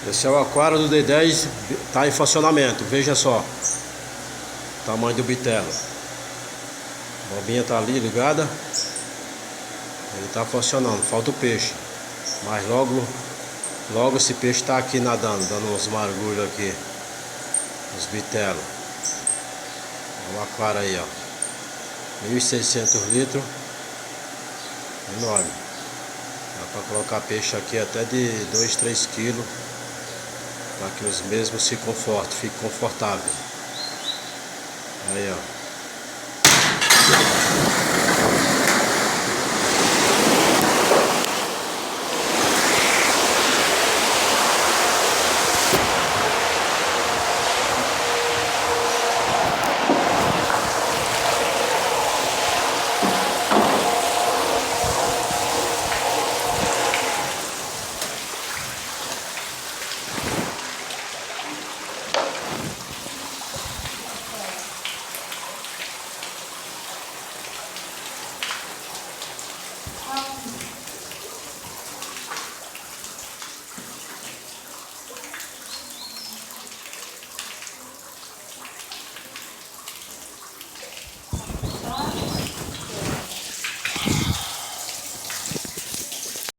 Esse é o aquário do D10, está em funcionamento, veja só o tamanho do bitelo. A bombinha está ali ligada, ele está funcionando, falta o peixe, mas logo esse peixe está aqui nadando, dando uns mergulhos aqui, os bitelos. Olha o aquário aí, ó, 1.600 litros, enorme. Dá para colocar peixe aqui até de 2, 3 quilos, para que os mesmos se confortem, fiquem confortáveis. Aí, ó.